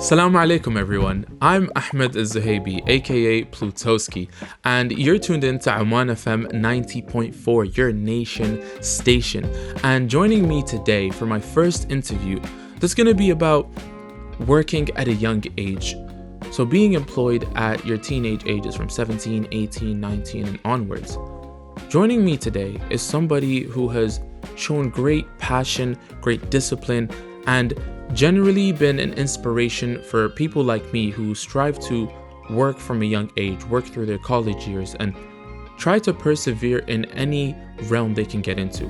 Assalamu alaikum everyone, I'm Ahmed al-Zuhaybi, aka Plutowski, and you're tuned in to Oman FM 90.4, your nation station. And joining me today for my first interview, that's going to be about working at a young age. So being employed at your teenage ages from 17, 18, 19 and onwards. Joining me today is somebody who has shown great passion, great discipline, and generally been an inspiration for people like me who strive to work from a young age, work through their college years, and try to persevere in any realm they can get into.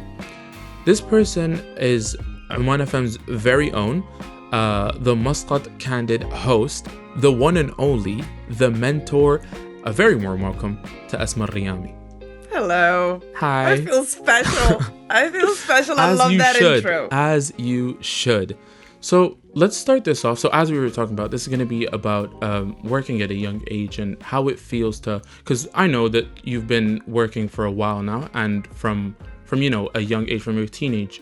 This person is Oman FM's very own, the Muscat Candid host, the one and only, the mentor. A very warm welcome to Asma Riyami. Hello. Hi. I feel special. I love that intro. As you should. So let's start this off. So as we were talking about, this is going to be about working at a young age and how it feels to, because I know that you've been working for a while now, and from a young age, from your teenage,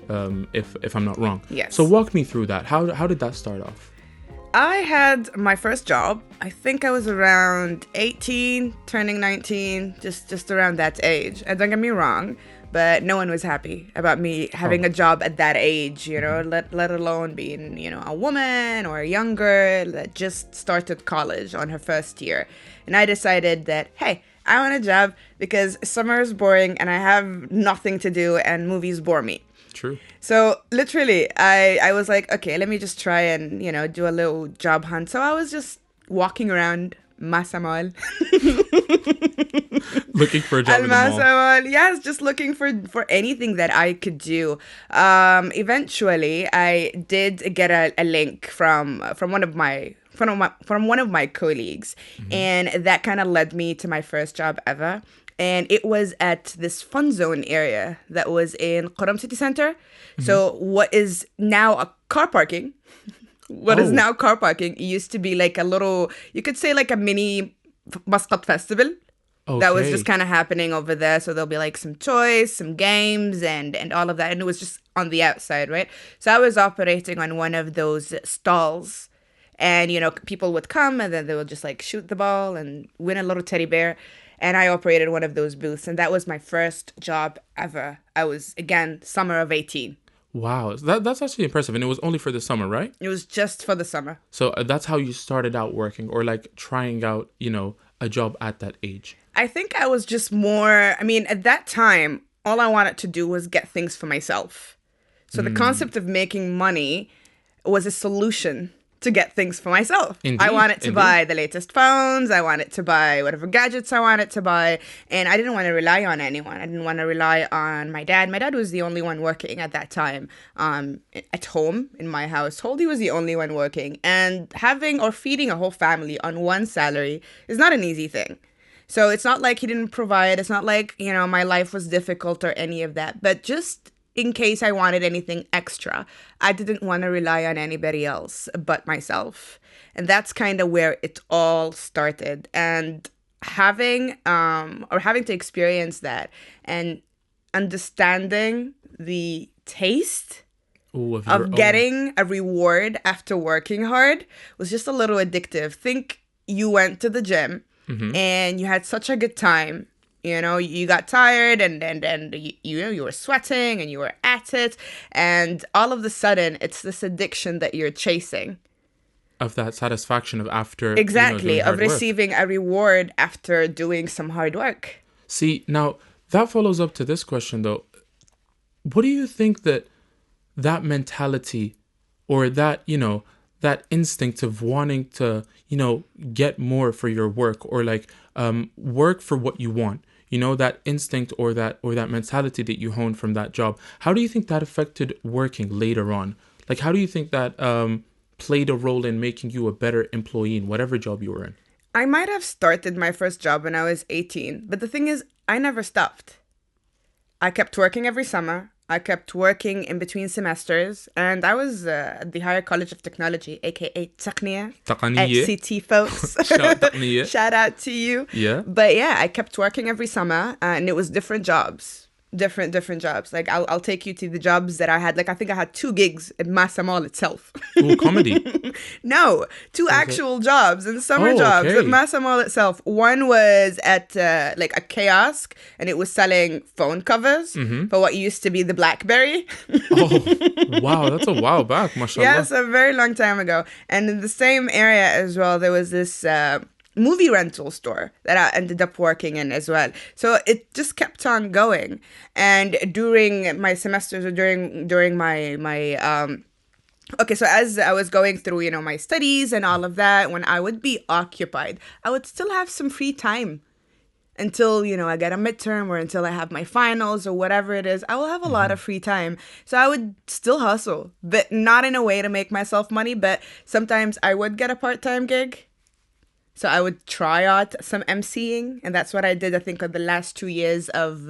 if I'm not wrong. Yes. So walk me through that. How did that start off? I had my first job. I think I was around 18, turning 19, just around that age. And don't get me wrong, but no one was happy about me having a job at that age, let alone being, a woman or younger that just started college on her first year. And I decided that, hey, I want a job because summer is boring and I have nothing to do and movies bore me. True. So literally, I was like, okay, let me just try and, do a little job hunt. So I was just walking around Masamol. Looking for a job in the mall. Yes, just looking for anything that I could do. Eventually, I did get a link from one of my colleagues, and that kind of led me to my first job ever. And it was at this fun zone area that was in Quram City Center. So what is now a car parking, it used to be like a little, you could say like a mini Muscat festival. Okay. That was just kind of happening over there. So there'll be like some toys, some games, and all of that. And it was just on the outside, right? So I was operating on one of those stalls. And, people would come and then they would just like shoot the ball and win a little teddy bear. And I operated one of those booths. And that was my first job ever. I was, again, summer of 18. Wow. That's actually impressive. And it was only for the summer, right? It was just for the summer. So that's how you started out working, or like trying out, a job at that age? I think I was just more, at that time, all I wanted to do was get things for myself. So the concept of making money was a solution to get things for myself. Indeed, I wanted to buy the latest phones. I wanted to buy whatever gadgets I wanted to buy. And I didn't want to rely on anyone. I didn't want to rely on my dad. My dad was the only one working at that time. At home, in my household, he was the only one working. And having or feeding a whole family on one salary is not an easy thing. So it's not like he didn't provide. It's not like, my life was difficult or any of that. But just in case I wanted anything extra, I didn't want to rely on anybody else but myself. And that's kind of where it all started. And having to experience that and understanding the taste of getting a reward after working hard was just a little addictive. Think you went to the gym and you had such a good time. You got tired and you were sweating and you were at it. And all of a sudden, it's this addiction that you're chasing. Of that satisfaction of after. Exactly. Of receiving a reward after doing some hard work. See, now that follows up to this question, though. What do you think that mentality or that, that instinct of wanting to, get more for your work or like work for what you want? That instinct or that mentality that you honed from that job. How do you think that affected working later on? Like, how do you think that played a role in making you a better employee in whatever job you were in? I might have started my first job when I was 18, but the thing is, I never stopped. I kept working every summer. I kept working in between semesters, and I was at the Higher College of Technology, aka Taqniya, HCT folks. Shout out to you. Yeah. But yeah, I kept working every summer, and it was different jobs. different jobs. Like I'll take you to the jobs that I had. Like I think I had 2 gigs at Massa Mall itself. Ooh, comedy. No, two Was it? actual jobs and summer Oh, jobs at okay. Massa Mall itself. One was at like a kiosk, and it was selling phone covers for what used to be the BlackBerry. Oh, wow. That's a while back, mashallah. Yes, a very long time ago. And in the same area as well, there was this movie rental store that I ended up working in as well. So it just kept on going. And during my semesters or during my okay, so as I was going through, my studies and all of that, when I would be occupied, I would still have some free time until, I get a midterm or until I have my finals or whatever it is. I will have a lot of free time. So I would still hustle, but not in a way to make myself money, but sometimes I would get a part-time gig. So I would try out some emceeing, and that's what I did, I think, of the last 2 years of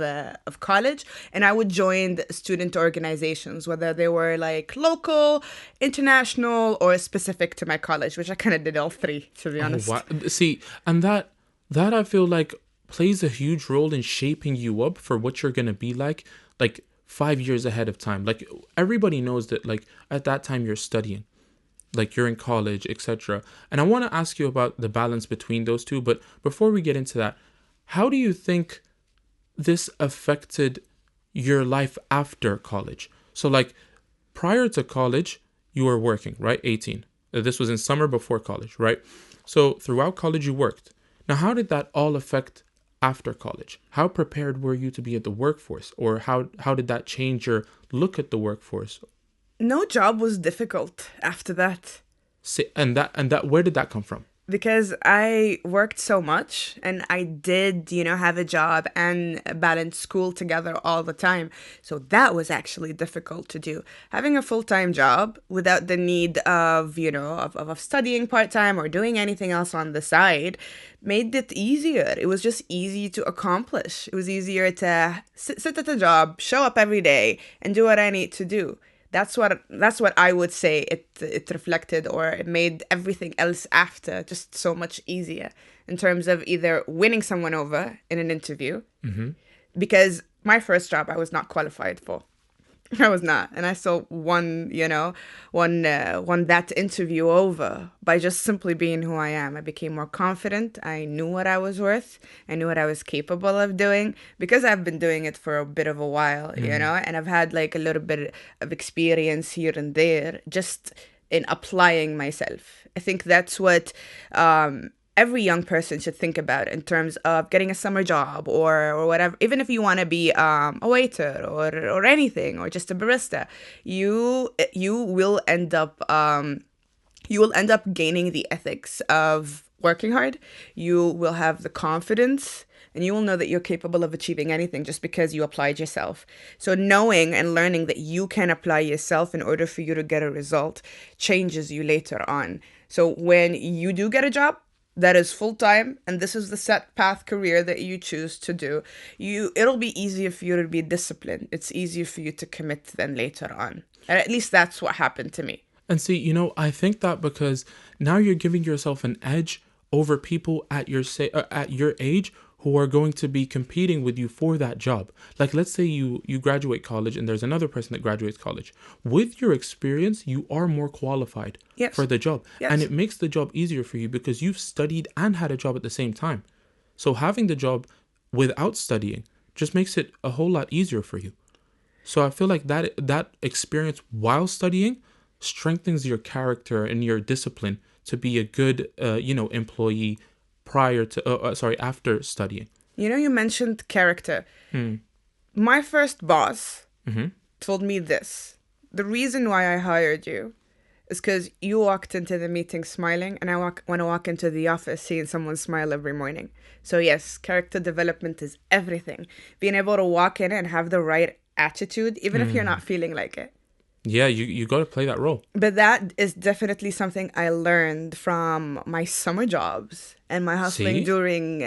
college. And I would join the student organizations, whether they were like local, international, or specific to my college, which I kind of did all three, to be honest. Wow. See, and that I feel like plays a huge role in shaping you up for what you're gonna be like 5 years ahead of time. Like everybody knows that like at that time you're studying, like you're in college, etc. And I want to ask you about the balance between those two. But before we get into that, how do you think this affected your life after college? So like prior to college, you were working, right? 18. This was in summer before college, right? So throughout college, you worked. Now, how did that all affect after college? How prepared were you to be at the workforce? Or how did that change your look at the workforce? No job was difficult after that. And that where did that come from? Because I worked so much and I did, have a job and balance school together all the time. So that was actually difficult to do. Having a full-time job without the need of, of studying part-time or doing anything else on the side made it easier. It was just easy to accomplish. It was easier to sit at the job, show up every day and do what I need to do. That's what I would say it reflected, or it made everything else after just so much easier in terms of either winning someone over in an interview, because my first job I was not qualified for. I was not, and I still won that interview over by just simply being who I am. I became more confident. I knew what I was worth. I knew what I was capable of doing because I've been doing it for a bit of a while, and I've had like a little bit of experience here and there just in applying myself. I think that's what every young person should think about in terms of getting a summer job or whatever. Even if you want to be a waiter or anything, or just a barista, you will end up gaining the ethics of working hard. You will have the confidence, and you will know that you're capable of achieving anything just because you applied yourself. So knowing and learning that you can apply yourself in order for you to get a result changes you later on. So when you do get a job that is full-time and this is the set path career that you choose to do, it'll be easier for you to be disciplined. It's easier for you to commit then later on. And at least that's what happened to me. And see, I think that because now you're giving yourself an edge over people at your age who are going to be competing with you for that job. Like, let's say you graduate college and there's another person that graduates college. With your experience, you are more qualified for the job. Yes. And it makes the job easier for you because you've studied and had a job at the same time. So having the job without studying just makes it a whole lot easier for you. So I feel like that experience while studying strengthens your character and your discipline to be a good, employee after studying. You mentioned character. My first boss told me this. The reason why I hired you is because you walked into the meeting smiling, and I want to walk into the office seeing someone smile every morning. So yes, character development is everything. Being able to walk in and have the right attitude, even if you're not feeling like it. Yeah, you got to play that role. But that is definitely something I learned from my summer jobs and my hustling during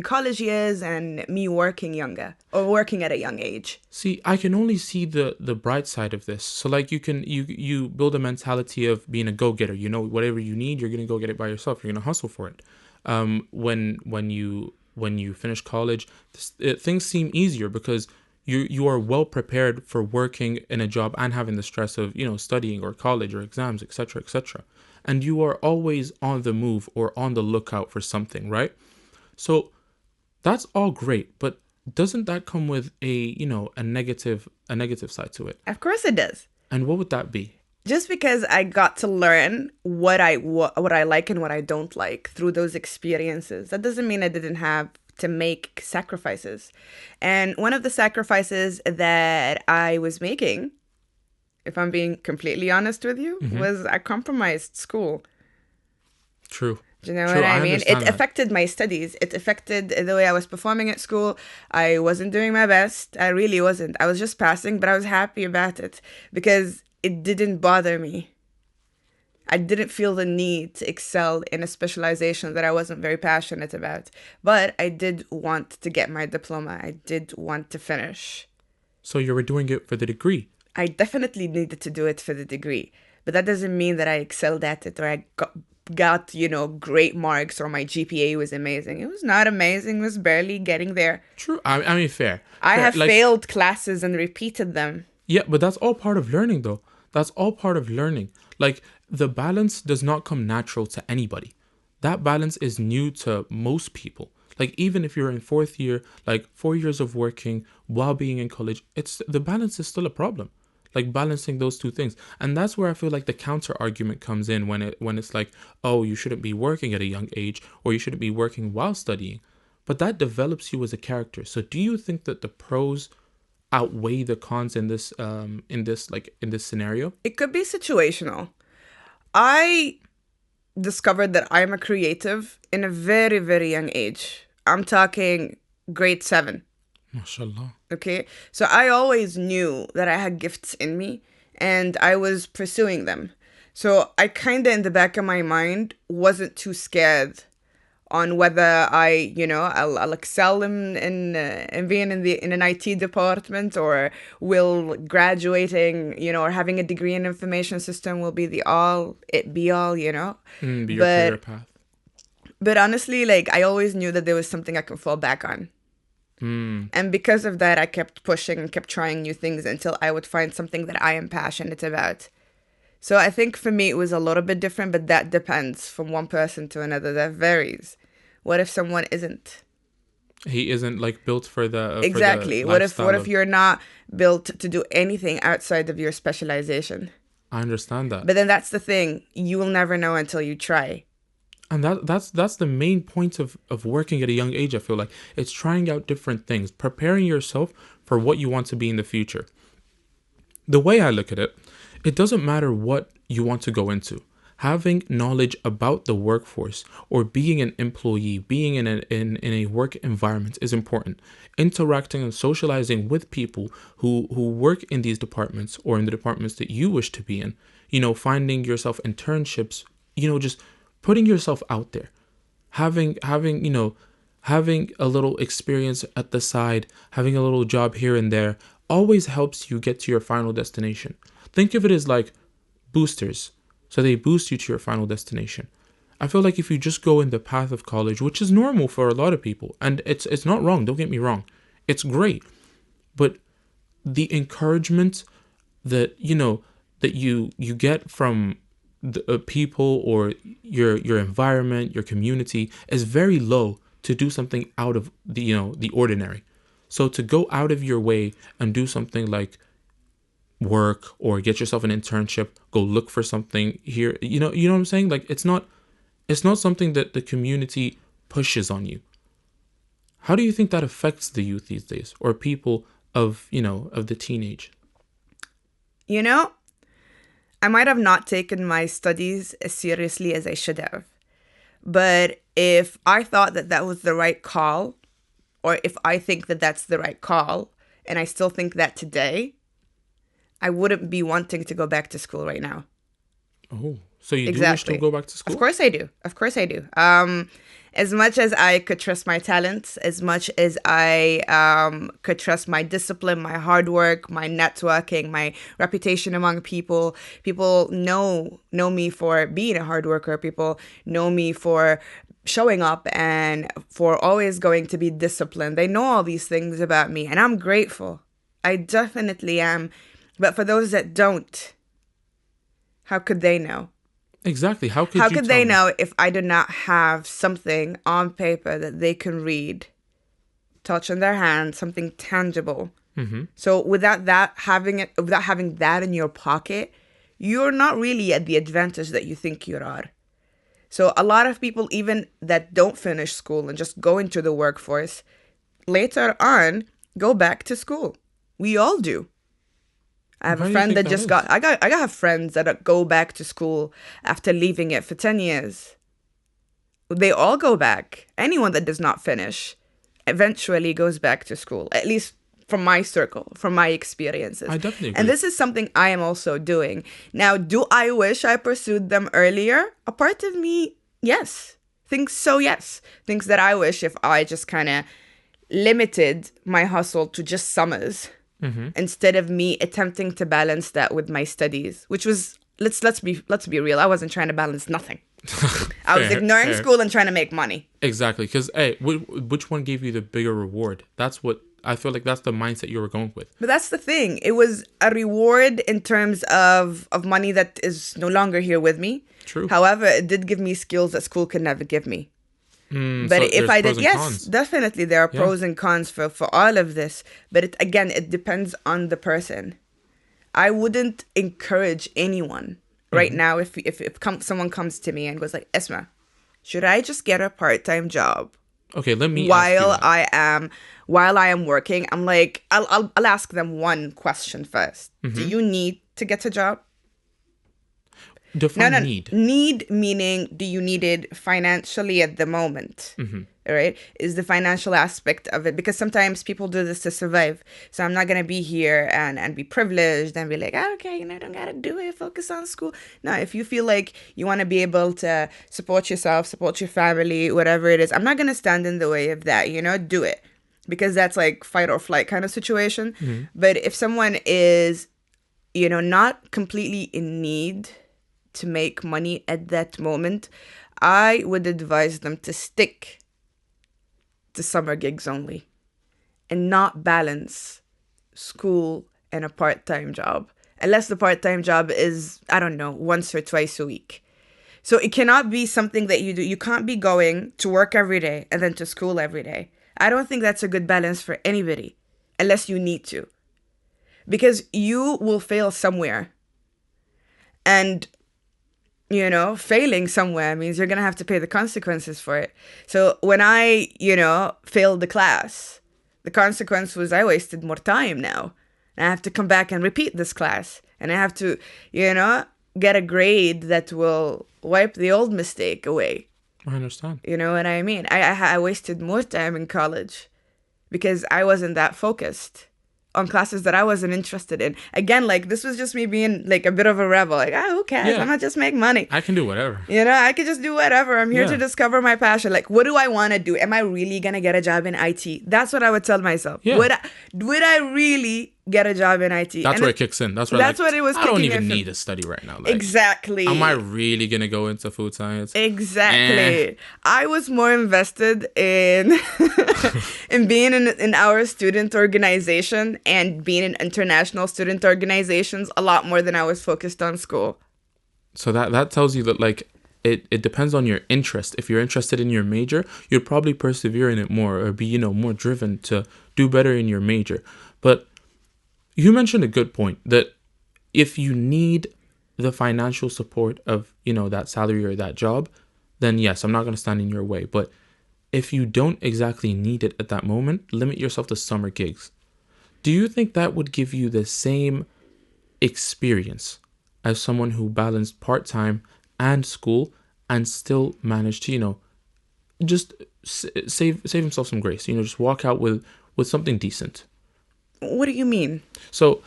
college years, and me working younger or working at a young age. See, I can only see the bright side of this. So like you build a mentality of being a go-getter. Whatever you need, you're gonna go get it by yourself. You're gonna hustle for it. When you when you finish college, things seem easier because you are well prepared for working in a job and having the stress of, studying or college or exams, etc., etc. And you are always on the move or on the lookout for something, right? So that's all great, but doesn't that come with a negative side to it? Of course it does. And what would that be? Just because I got to learn what I like and what I don't like through those experiences, that doesn't mean I didn't have to make sacrifices. And one of the sacrifices that I was making, if I'm being completely honest with you, was I compromised school. True. Do you know True, what I I mean? understand It that. affected my studies. It affected the way I was performing at school. I wasn't doing my best. I really wasn't. I was just passing, but I was happy about it because it didn't bother me. I didn't feel the need to excel in a specialization that I wasn't very passionate about. But I did want to get my diploma. I did want to finish. So you were doing it for the degree. I definitely needed to do it for the degree. But that doesn't mean that I excelled at it or I got great marks or my GPA was amazing. It was not amazing. It was barely getting there. True. I mean, fair. I Fair. have failed classes and repeated them. Yeah, but that's all part of learning, though. That's all part of learning. Like, the balance does not come natural to anybody. That balance is new to most people. Like, even if you're in fourth year, like 4 years of working while being in college, the balance is still a problem. Like, balancing those two things. And that's where I feel like the counter argument comes in when it's like, oh, you shouldn't be working at a young age or you shouldn't be working while studying. But that develops you as a character. So do you think that the pros outweigh the cons in this scenario? It could be situational. I discovered that I'm a creative in a very, very young age. I'm talking grade 7. MashaAllah. Okay. So I always knew that I had gifts in me and I was pursuing them. So I kind of, in the back of my mind, wasn't too scared on whether I'll excel in being in an IT department or will graduating, or having a degree in information system will be be all, Be your career path. But honestly, like, I always knew that there was something I could fall back on. And because of that, I kept pushing and kept trying new things until I would find something that I am passionate about. So I think for me, it was a little bit different, but that depends from one person to another. That varies. What if someone isn't? He isn't like built for the Exactly. For the What if lifestyle you're not built to do anything outside of your specialization? I understand that. But then that's the thing. You will never know until you try. And that's the main point of working at a young age, I feel like. It's trying out different things, preparing yourself for what you want to be in the future. The way I look at it, it doesn't matter what you want to go into. Having knowledge about the workforce or being an employee, being in a work environment is important. Interacting and socializing with people who work in these departments or in the departments that you wish to be in, finding yourself internships, just putting yourself out there, having a little experience at the side, having a little job here and there, always helps you get to your final destination. Think of it as like boosters. So they boost you to your final destination. I feel like if you just go in the path of college, which is normal for a lot of people, and it's not wrong, don't get me wrong, it's great, but the encouragement that you get from the people or your environment, your community is very low to do something out of the ordinary. So to go out of your way and do something like work or get yourself an internship, go look for something here, you know what I'm saying? Like, it's not something that the community pushes on you. How do you think that affects the youth these days, or people of the teenage? I might have not taken my studies as seriously as I should have. But if I thought that that was the right call, or if I think that that's the right call, and I still think that today, I wouldn't be wanting to go back to school right now. Oh, so you do wish to Exactly. go back to Of school? course I do. Of course I do. As much as I could trust my talents, as much as I could trust my discipline, my hard work, my networking, my reputation among people. People know me for being a hard worker. People know me for showing up and for always going to be disciplined. They know all these things about me, and I'm grateful. I definitely am. But for those that don't, how could they know? Exactly. How How could you could tell they me? know if I do not have something on paper that they can read, touch in their hand, something tangible? So without having that in your pocket, you're not really at the advantage that you think you are. So a lot of people, even that don't finish school and just go into the workforce, later on go back to school. We all do. I have a Why do you friend think that that just is? I got friends that go back to school after leaving it for 10 years. They all go back. Anyone that does not finish eventually goes back to school, at least from my circle, from my experiences. I definitely And agree. this is something I am also doing. Now, do I wish I pursued them earlier? A part of me, yes. Thinks so, yes. Thinks that I wish if I just kind of limited my hustle to just summers instead of me attempting to balance that with my studies, which was let's be real. I wasn't trying to balance nothing. I was Fair, ignoring fair. school and trying to make money. Exactly. Because, hey, which one gave you the bigger reward? That's what I feel like that's the mindset you were going with. But that's the thing. It was a reward in terms of money that is no longer here with me. True. However, it did give me skills that school could never give me. But So if there's I pros did, and yes, cons. definitely there are Yeah. pros and cons for all of this. But it depends on the person. I wouldn't encourage anyone right now if someone comes to me and goes like, Esma, should I just get a part-time job Okay, let me ask you while that. I am working? I'm like, I'll ask them one question first. Do you need to get a job? No, Define no. need. Need meaning, do you need it financially at the moment? All right. Is the financial aspect of it, because sometimes people do this to survive. So I'm not going to be here and be privileged and be like, "Ah, okay, don't got to do it. Focus on school." No, if you feel like you want to be able to support yourself, support your family, whatever it is, I'm not going to stand in the way of that, do it. Because that's like fight or flight kind of situation. But if someone is, not completely in need to make money at that moment, I would advise them to stick to summer gigs only and not balance school and a part-time job. Unless the part-time job is, I don't know, once or twice a week. So it cannot be something that you do. You can't be going to work every day and then to school every day. I don't think that's a good balance for anybody unless you need to. Because you will fail somewhere. And failing somewhere means you're going to have to pay the consequences for it. So when I, failed the class, the consequence was I wasted more time now. And I have to come back and repeat this class. And I have to, get a grade that will wipe the old mistake away. I understand. You know what I mean? I wasted more time in college because I wasn't that focused on classes that I wasn't interested in. Again, like, this was just me being like a bit of a rebel. Like, who cares? Yeah. I'm not just make money. I can do whatever. I could just do whatever. I'm here Yeah. to discover my passion. Like, what do I want to do? Am I really going to get a job in IT? That's what I would tell myself. Yeah. Would I really get a job in IT? That's And where it kicks in. That's where that's like, what it was I don't kicking even in for- need to study right now. Like, Exactly. am I really gonna go into food science? Exactly. I was more invested in in being in our student organization and being in international student organizations a lot more than I was focused on school. So that tells you that like it depends on your interest. If you're interested in your major, you'd probably persevere in it more or be, more driven to do better in your major. But you mentioned a good point that if you need the financial support of, that salary or that job, then yes, I'm not going to stand in your way. But if you don't exactly need it at that moment, limit yourself to summer gigs. Do you think that would give you the same experience as someone who balanced part-time and school and still managed to, just save himself some grace, just walk out with something decent? What do you mean? So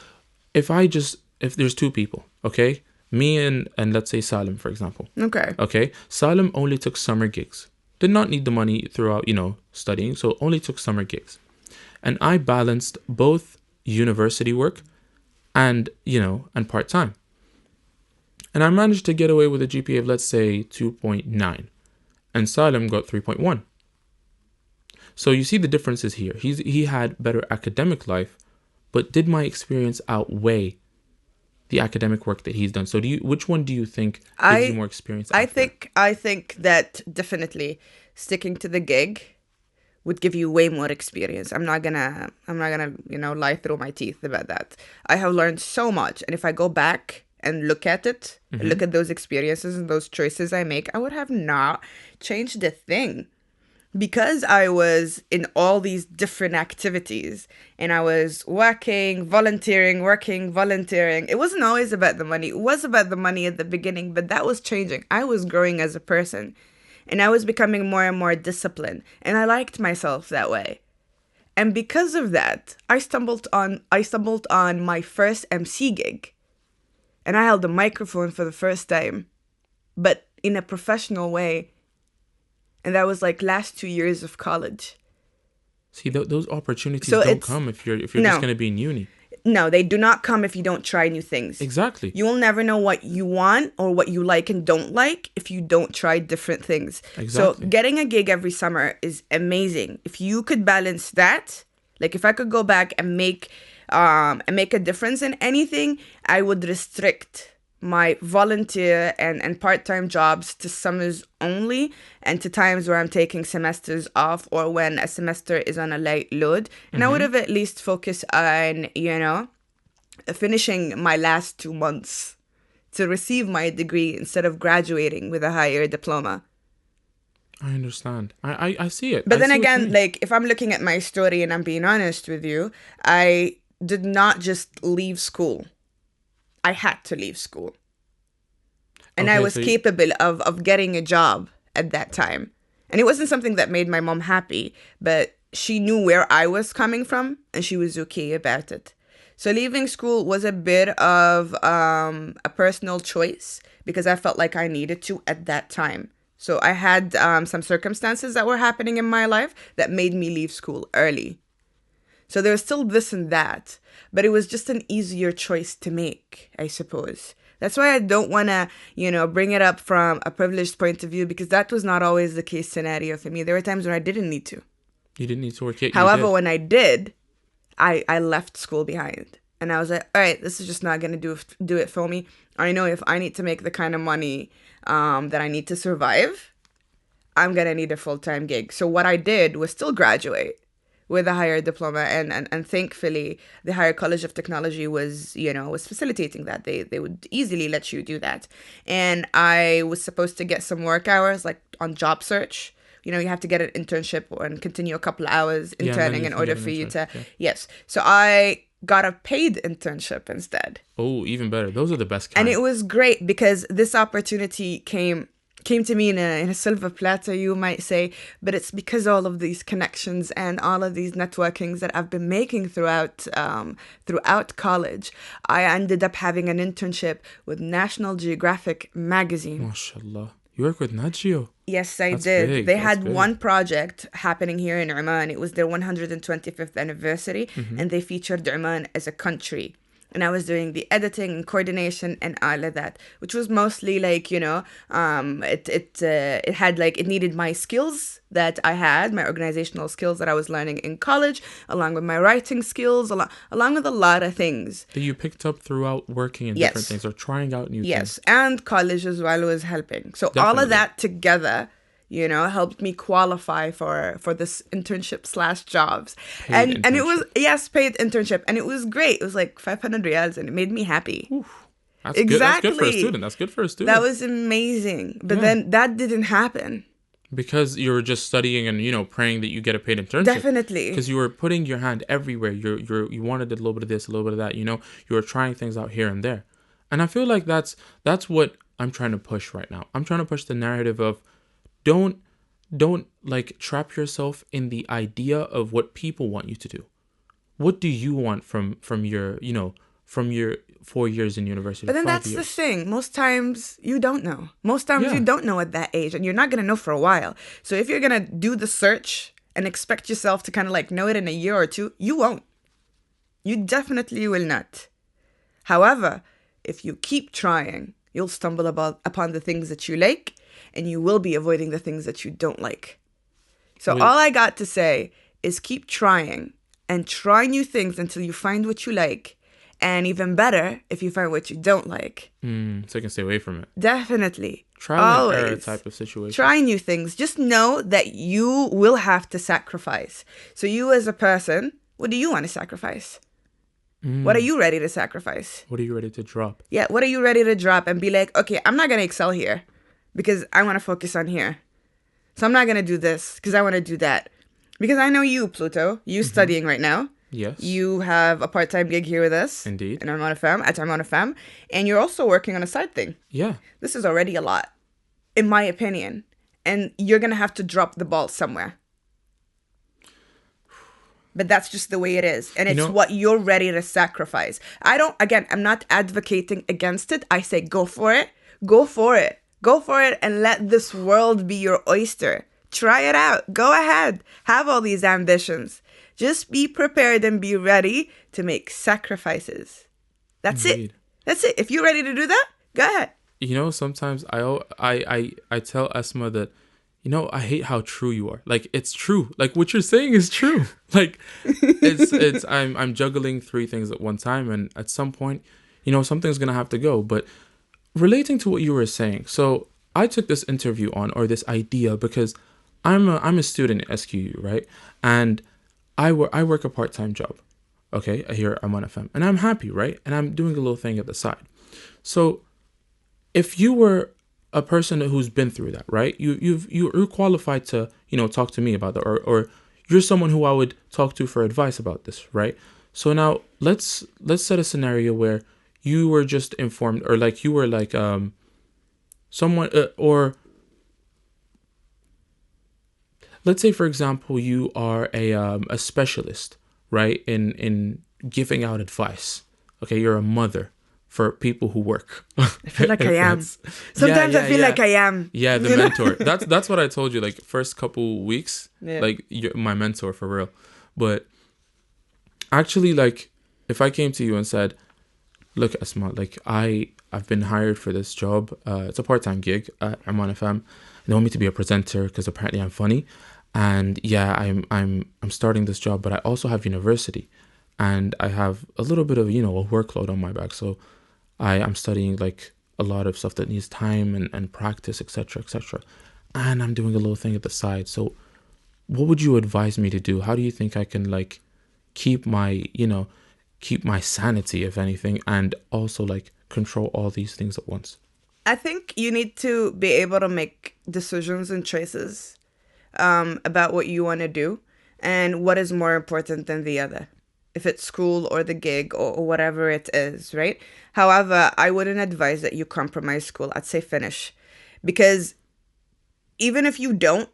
if there's two people, okay, Me and let's say Salim, for example. Okay. Okay, Salim only took summer gigs. Did not need the money throughout, studying, so only took summer gigs. And I balanced both university work and, and part-time. And I managed to get away with a GPA of, let's say, 2.9. And Salim got 3.1. So you see the differences here. He had better academic life, but did my experience outweigh the academic work that he's done? So which one do you think gives you more experience? I think that definitely sticking to the gig would give you way more experience. I'm not gonna lie through my teeth about that. I have learned so much, and if I go back and look at it, look at those experiences and those choices I make, I would have not changed a thing. Because I was in all these different activities and I was volunteering. It wasn't always about the money. It was about the money at the beginning, but that was changing. I was growing as a person and I was becoming more and more disciplined, and I liked myself that way. And because of that, I stumbled on my first MC gig, and I held a microphone for the first time, but in a professional way. And that was like last 2 years of college. See, those opportunities don't come if you're just going to be in uni. No, they do not come if you don't try new things. Exactly. You will never know what you want or what you like and don't like if you don't try different things. Exactly. So getting a gig every summer is amazing. If you could balance that, like if I could go back and make a difference in anything, I would restrict my volunteer and part-time jobs to summers only, and to times where I'm taking semesters off or when a semester is on a light load. And I would have at least focused on, finishing my last 2 months to receive my degree instead of graduating with a higher diploma. I understand. I see it. But then again, like if I'm looking at my story and I'm being honest with you, I did not just leave school. I had to leave school. And I was capable of getting a job at that time. And it wasn't something that made my mom happy, but she knew where I was coming from and she was okay about it. So leaving school was a bit of a personal choice because I felt like I needed to at that time. So I had some circumstances that were happening in my life that made me leave school early. So there was still this and that, but it was just an easier choice to make, I suppose. That's why I don't want to, bring it up from a privileged point of view, because that was not always the case scenario for me. There were times when I didn't need to. You didn't need to work yet. However, when I did, I left school behind. And I was like, all right, this is just not going to do it for me. I know if I need to make the kind of money that I need to survive, I'm going to need a full-time gig. So what I did was still graduate with a higher diploma, and thankfully the Higher College of Technology was facilitating that. They would easily let you do that. And I was supposed to get some work hours, like on job search. You have to get an internship and continue a couple of hours interning in order for you to... Yeah. Yes. So I got a paid internship instead. Oh, even better. Those are the best kind. And it was great because this opportunity came to me in a silver platter, you might say, but it's because all of these connections and all of these networkings that I've been making throughout college. I ended up having an internship with National Geographic magazine. MashaAllah. You work with Nat Geo? Yes, I did. Big. They had one project happening here in Oman. It was their 125th anniversary, and they featured Oman as a country. And I was doing the editing and coordination and all of that, which was mostly like, it needed my skills that I had, my organizational skills that I was learning in college, along with my writing skills, along with a lot of things. That you picked up throughout working in different things or trying out new things. Yes, and college as well was helping. So all of that together, helped me qualify for this internship / jobs. And it was, paid internship. And it was great. It was like 500 riyals and it made me happy. Oof. That's exactly. Good. That's good for a student. That was amazing. But then that didn't happen. Because you were just studying and, praying that you get a paid internship. Definitely. Because you were putting your hand everywhere. You wanted a little bit of this, a little bit of that, you were trying things out here and there. And I feel like that's what I'm trying to push right now. I'm trying to push the narrative of don't like trap yourself in the idea of what people want you to do. What do you want from your 4 years in university, But then 5 years. that's the thing. Most times you don't know. Most times you Yeah. don't know at that age, and you're not going to know for a while. So if you're going to do the search and expect yourself to kind of like know it in a year or two, you won't. You definitely will not. However, if you keep trying, you'll stumble upon the things that you like, and you will be avoiding the things that you don't like. So all I got to say is keep trying and try new things until you find what you like. And even better, if you find what you don't like. So you can stay away from it. Definitely. Trial and error type of situation. Try new things. Just know that you will have to sacrifice. So you as a person, what do you want to sacrifice? What are you ready to sacrifice? What are you ready to drop? Yeah, what are you ready to drop and be like, okay, I'm not going to excel here because I want to focus on here. So I'm not going to do this because I want to do that. Because I know you, Pluto, you studying right now. Yes. You have a part-time gig here with us. Indeed. In Armona Fam, at Armona Fam. And you're also working on a side thing. Yeah. This is already a lot, in my opinion. And you're going to have to drop the ball somewhere. But that's just the way it is. And it's what you're ready to sacrifice. I'm not advocating against it. I say go for it. Go for it. Go for it and let this world be your oyster. Try it out. Go ahead. Have all these ambitions. Just be prepared and be ready to make sacrifices. That's it. That's it. If you're ready to do that, go ahead. Sometimes I tell Asma that, I hate how true you are. Like, it's true. Like, what you're saying is true. Like, I'm juggling 3 things at one time, and at some point, something's gonna have to go. But relating to what you were saying, so I took this interview or this idea because I'm a student at SQU, right? And I work a part-time job, okay, here at Armona FM, and I'm happy, right? And I'm doing a little thing at the side. So if you were a person who's been through that, right? You're qualified to, talk to me about that, or you're someone who I would talk to for advice about this, right? So now let's set a scenario where you were just informed, or like you were like someone or let's say, for example, you are a specialist, right, in giving out advice. Okay, you're a mother for people who work. I feel like I am. Sometimes I feel like I am. Yeah, the mentor. That's what I told you. Like, first couple weeks, like, you're my mentor for real. But actually, like, if I came to you and said, "Look, Asma, like, I've been hired for this job. It's a part-time gig at Armona FM. They want me to be a presenter because apparently I'm funny." And yeah, I'm starting this job, but I also have university, and I have a little bit of a workload on my back. So I'm studying like a lot of stuff that needs time and practice, etc., etc. And I'm doing a little thing at the side. So what would you advise me to do? How do you think I can like keep my sanity, if anything, and also like control all these things at once? I think you need to be able to make decisions and choices about what you want to do and what is more important than the other, if it's school or the gig or whatever it is, right? However, I wouldn't advise that you compromise school. I'd say finish, because even if you don't,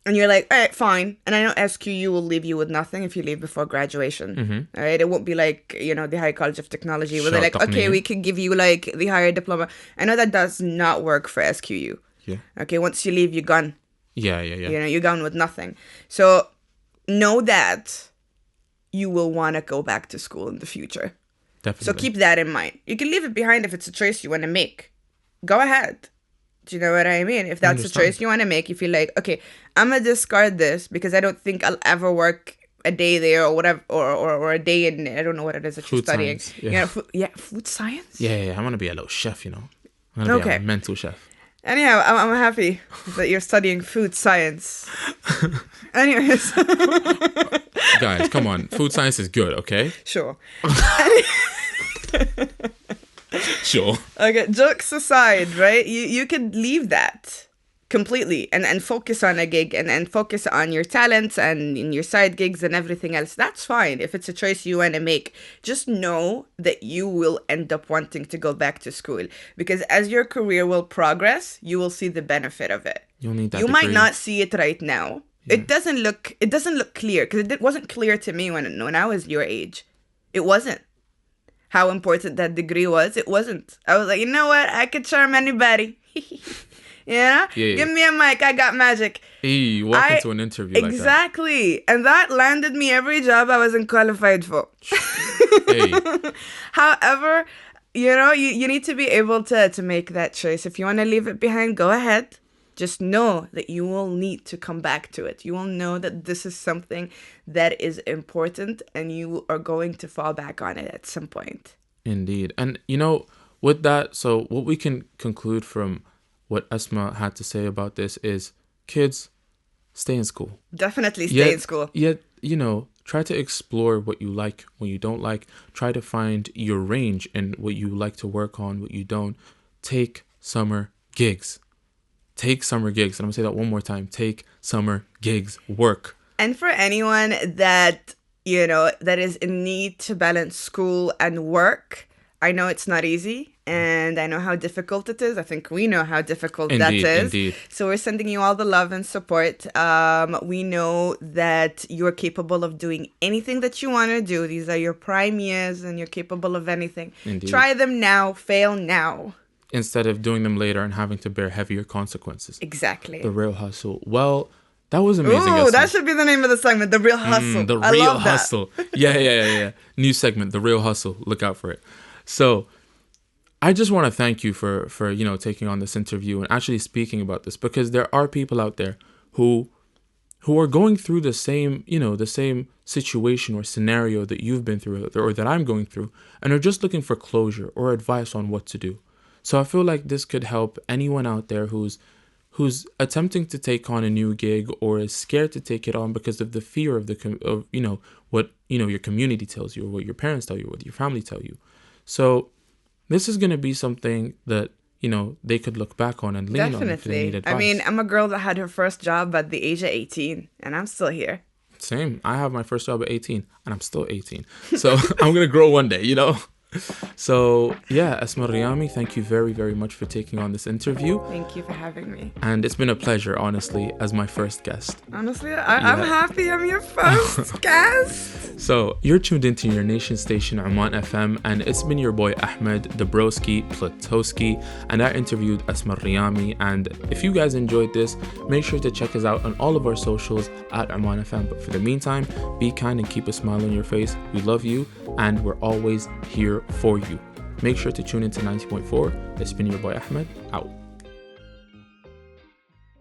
and you're like, all right, fine. And I know SQU will leave you with nothing if you leave before graduation. All right. It won't be like, the Higher College of Technology where they're like, okay, we can give you like the higher diploma. I know that does not work for SQU. Yeah. Okay. Once you leave, you're gone. Yeah. You're gone with nothing. So know that you will want to go back to school in the future. Definitely. So keep that in mind. You can leave it behind if it's a choice you want to make. Go ahead. Do you know what I mean? If that's a choice you want to make, you feel like, okay, I'm going to discard this because I don't think I'll ever work a day there or whatever, or a day in, I don't know what it is that you're studying. Science, food science? Yeah. I want to be a little chef, I'm going to be a mental chef. Anyhow, I'm happy that you're studying food science. Anyways. Guys, come on. Food science is good, okay? Sure. Sure. Okay, jokes aside, right? You could leave that completely and focus on a gig and focus on your talents and in your side gigs and everything else. That's fine if it's a choice you want to make. Just know that you will end up wanting to go back to school, because as your career will progress, you will see the benefit of it. You'll need that You degree. might not see it right now. Yeah. It doesn't look clear, because it wasn't clear to me when I was your age. It wasn't. how important that degree was. It wasn't. I was like, you know what? I could charm anybody. Yeah? Give me a mic. I got magic. Hey, you walk into an interview like that. Exactly. And that landed me every job I wasn't qualified for. Hey. However, you need to be able to make that choice. If you want to leave it behind, go ahead. Just know that you will need to come back to it. You will know that this is something that is important and you are going to fall back on it at some point. Indeed. And, with that, so what we can conclude from what Asma had to say about this is, kids, stay in school. Definitely stay in school. Yet, try to explore what you like, what you don't like. Try to find your range and what you like to work on, what you don't. Take summer gigs. Take summer gigs. And I'm going to say that one more time. Take summer gigs. Work. And for anyone that, that is in need to balance school and work, I know it's not easy. And I know how difficult it is. I think we know how difficult that is. Indeed. So we're sending you all the love and support. We know that you're capable of doing anything that you want to do. These are your prime years and you're capable of anything. Indeed. Try them now, fail now. Instead of doing them later and having to bear heavier consequences. Exactly. The real hustle. Well, that was amazing. Ooh, that should be the name of the segment, The Real Hustle. The Real Hustle. Yeah. New segment, The Real Hustle. Look out for it. So, I just want to thank you for taking on this interview and actually speaking about this, because there are people out there who are going through the same situation or scenario that you've been through or that I'm going through, and are just looking for closure or advice on what to do. So I feel like this could help anyone out there who's attempting to take on a new gig or is scared to take it on because of the fear of what your community tells you or what your parents tell you, what your family tell you. So this is going to be something that, they could look back on and lean on if they need advice. I mean, I'm a girl that had her first job at the age of 18, and I'm still here. Same. I have my first job at 18, and I'm still 18. So I'm going to grow one day, So, yeah, Asma Riyami, thank you very, very much for taking on this interview. Thank you for having me. And it's been a pleasure, honestly, as my first guest. Honestly, I'm happy I'm your first guest. So, you're tuned into your nation station, Oman FM, and it's been your boy Ahmed, Dabrowski, Plutowski, and I interviewed Asma Riyami. And if you guys enjoyed this, make sure to check us out on all of our socials at Oman FM. But for the meantime, be kind and keep a smile on your face. We love you, and we're always here for you. Make sure to tune into 90.4. It's been your boy Ahmed, out.